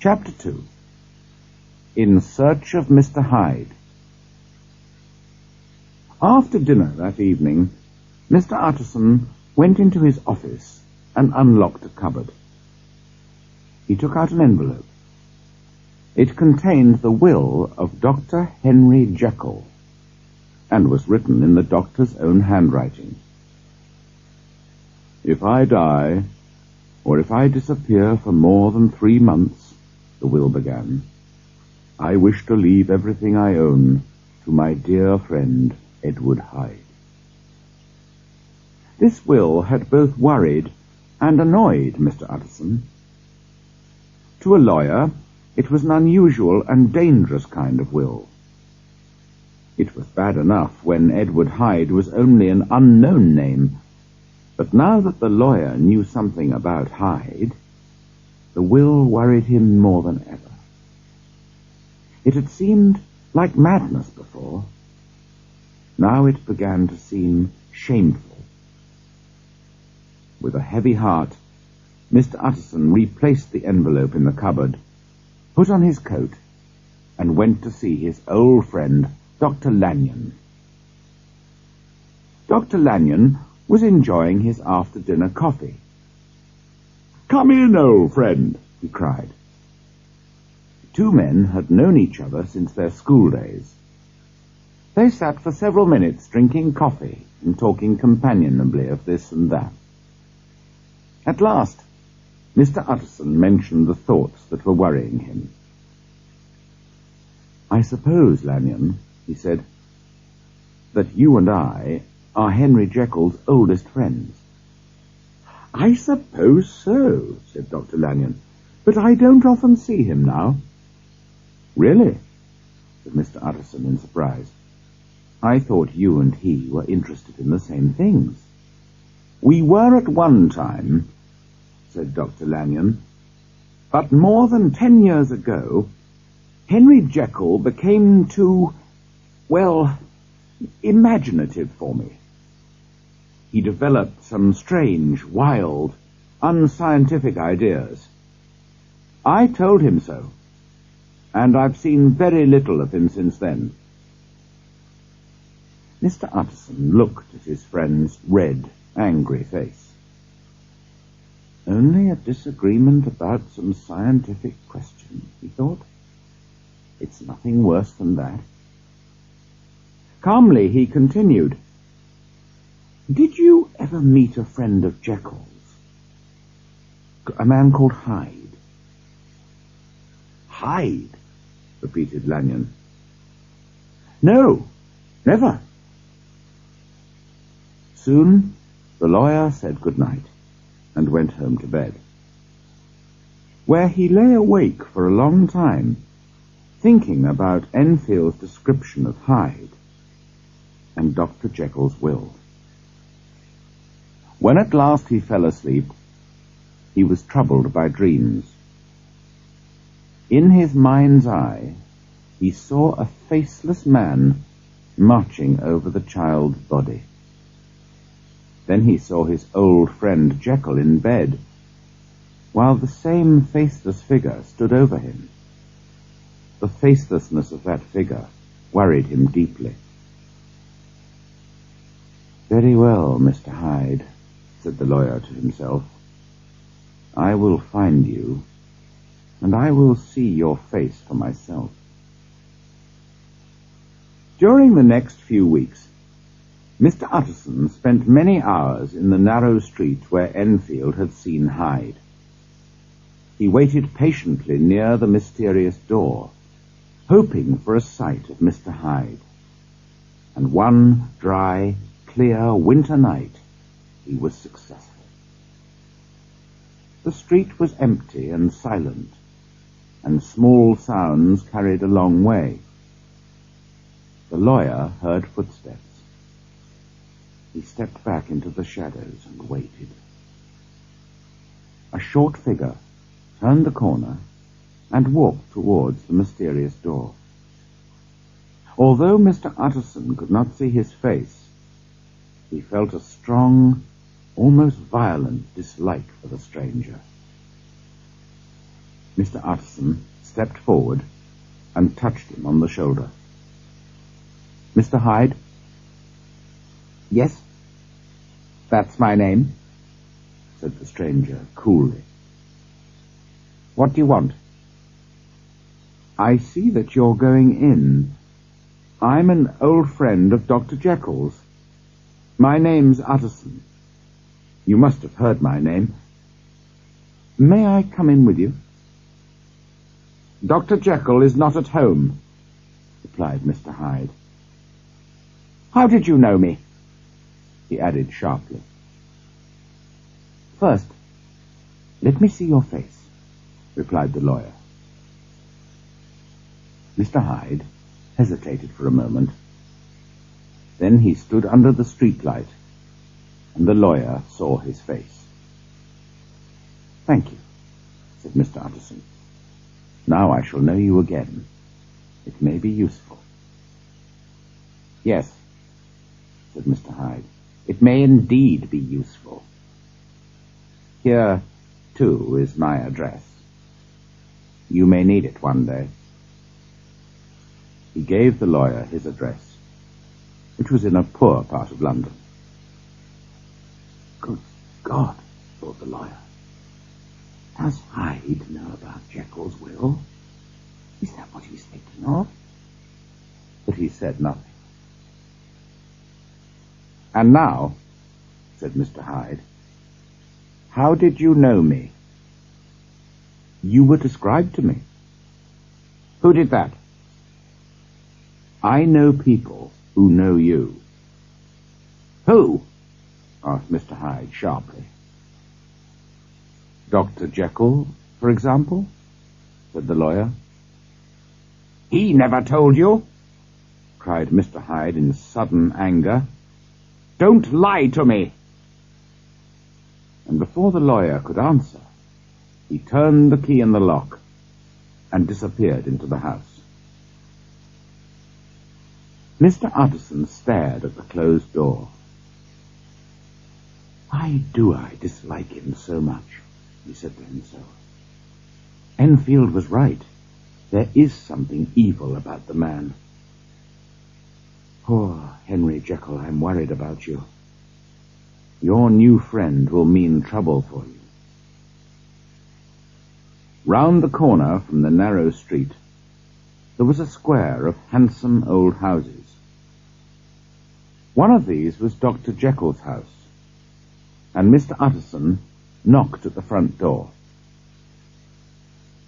Chapter 2. In Search of Mr. Hyde. After dinner that evening, Mr. Utterson went into his office and unlocked a cupboard. He took out an envelope. It contained the will of Dr. Henry Jekyll, and was written in the doctor's own handwriting. "If I die, or if I disappear for more than 3 months," the will began, "I wish to leave everything I own to my dear friend Edward Hyde." This will had both worried and annoyed Mr. Utterson. To a lawyer, it was an unusual and dangerous kind of will. It was bad enough when Edward Hyde was only an unknown name, but now that the lawyer knew something about Hyde, the will worried him more than ever. It had seemed like madness before. Now it began to seem shameful. With a heavy heart, Mr. Utterson replaced the envelope in the cupboard, put on his coat, and went to see his old friend, Dr. Lanyon. Dr. Lanyon was enjoying his after-dinner coffee. "Come in, old friend," he cried. The two men had known each other since their school days. They sat for several minutes drinking coffee and talking companionably of this and that. At last, Mr. Utterson mentioned the thoughts that were worrying him. "I suppose, Lanyon," he said, "that you and I are Henry Jekyll's oldest friends." "I suppose so," said Dr. Lanyon, "but I don't often see him now." "Really?" said Mr. Utterson in surprise. "I thought you and he were interested in the same things." "We were at one time," said Dr. Lanyon, "but more than 10 years ago, Henry Jekyll became too, imaginative for me. He developed some strange, wild, unscientific ideas. I told him so, and I've seen very little of him since then." Mr. Utterson looked at his friend's red, angry face. "Only a disagreement about some scientific question," he thought. "It's nothing worse than that." Calmly he continued, "Did you ever meet a friend of Jekyll's? A man called Hyde?" "Hyde?" repeated Lanyon. "No, never." Soon the lawyer said good night and went home to bed, where he lay awake for a long time, thinking about Enfield's description of Hyde and Dr. Jekyll's will. When at last he fell asleep, he was troubled by dreams. In his mind's eye, he saw a faceless man marching over the child's body. Then he saw his old friend Jekyll in bed, while the same faceless figure stood over him. The facelessness of that figure worried him deeply. "Very well, Mr. Hyde," said the lawyer to himself. "I will find you, and I will see your face for myself." During the next few weeks, Mr. Utterson spent many hours in the narrow street where Enfield had seen Hyde. He waited patiently near the mysterious door, hoping for a sight of Mr. Hyde. And one dry, clear winter night, he was successful. The street was empty and silent, and small sounds carried a long way. The lawyer heard footsteps. He stepped back into the shadows and waited. A short figure turned the corner and walked towards the mysterious door. Although Mr. Utterson could not see his face, he felt a strong, almost violent dislike for the stranger. Mr. Utterson stepped forward and touched him on the shoulder. "Mr. Hyde?" "Yes, that's my name," said the stranger coolly. "What do you want?" "I see that you're going in. I'm an old friend of Dr. Jekyll's. My name's Utterson. You must have heard my name. May I come in with you?" "Dr. Jekyll is not at home," replied Mr. Hyde. "How did you know me?" he added sharply. "First, let me see your face," replied the lawyer. Mr. Hyde hesitated for a moment. Then he stood under the streetlight, and the lawyer saw his face. "Thank you," said Mr. Utterson. "Now I shall know you again. It may be useful." "Yes," said Mr. Hyde, "it may indeed be useful. Here, too, is my address. You may need it one day." He gave the lawyer his address, which was in a poor part of London. "Good God," thought the lawyer. "Does Hyde know about Jekyll's will? Is that what he's thinking of?" But he said nothing. "And now," said Mr. Hyde, "how did you know me?" "You were described to me." "Who did that?" "I know people who know you." "Who?" asked Mr. Hyde sharply. "Dr. Jekyll, for example," said the lawyer. "He never told you!" cried Mr. Hyde in sudden anger. "Don't lie to me!" And before the lawyer could answer, he turned the key in the lock and disappeared into the house. Mr. Utterson stared at the closed door. "Why do I dislike him so much?" he said to himself. "Enfield was right. There is something evil about the man. Poor Henry Jekyll, I'm worried about you. Your new friend will mean trouble for you." Round the corner from the narrow street, there was a square of handsome old houses. One of these was Dr. Jekyll's house, and Mr. Utterson knocked at the front door.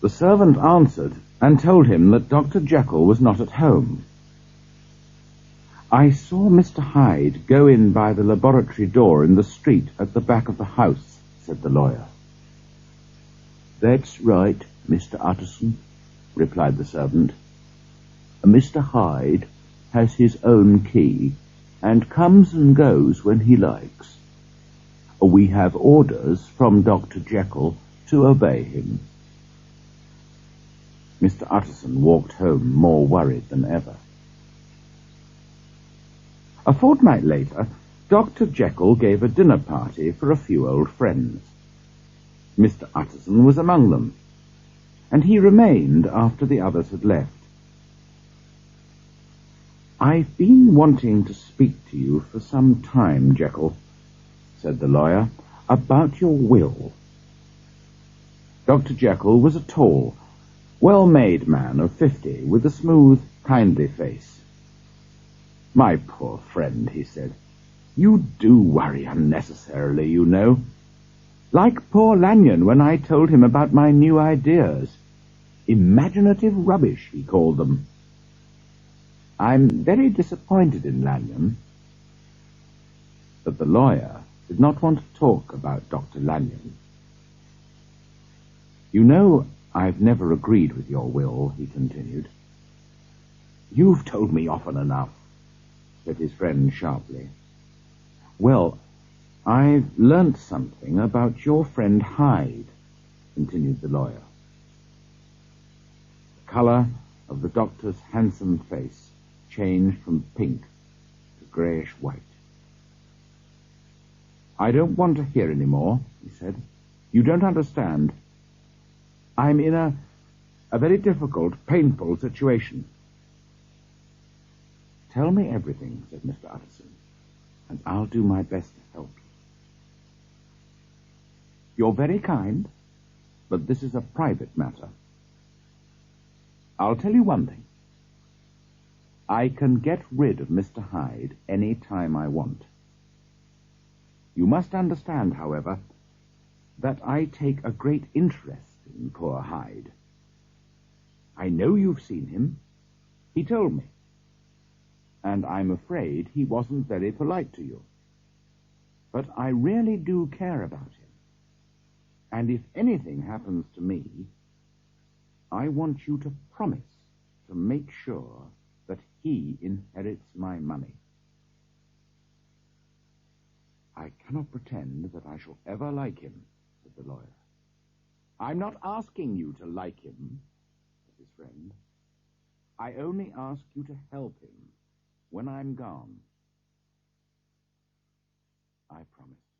The servant answered and told him that Dr. Jekyll was not at home. "I saw Mr. Hyde go in by the laboratory door in the street at the back of the house," said the lawyer. "That's right, Mr. Utterson," replied the servant. "Mr. Hyde has his own key and comes and goes when he likes. We have orders from Dr. Jekyll to obey him." Mr. Utterson walked home more worried than ever. A fortnight later, Dr. Jekyll gave a dinner party for a few old friends. Mr. Utterson was among them, and he remained after the others had left. "I've been wanting to speak to you for some time, Jekyll," said the lawyer, "about your will." Dr. Jekyll was a tall, well-made man of 50, with a smooth, kindly face. "My poor friend," he said, "you do worry unnecessarily, you know. Like poor Lanyon when I told him about my new ideas. Imaginative rubbish, he called them. I'm very disappointed in Lanyon." But the lawyer did not want to talk about Dr. Lanyon. "You know, I've never agreed with your will," he continued. "You've told me often enough," said his friend sharply. "Well, I've learnt something about your friend Hyde," continued the lawyer. The colour of the doctor's handsome face changed from pink to greyish-white. "I don't want to hear any more," he said. "You don't understand. I'm in a very difficult, painful situation. Tell me everything, said Mr. Utterson, and I'll do my best to help you. You're very kind, but this is a private matter. I'll tell you one thing. I can get rid of Mr. Hyde any time I want. You must understand, however, that I take a great interest in poor Hyde. I know you've seen him. He told me. And I'm afraid he wasn't very polite to you. But I really do care about him. And if anything happens to me, I want you to promise to make sure that he inherits my money. I cannot pretend that I shall ever like him, said the lawyer. I'm not asking you to like him, said his friend. I only ask you to help him when I'm gone. I promise.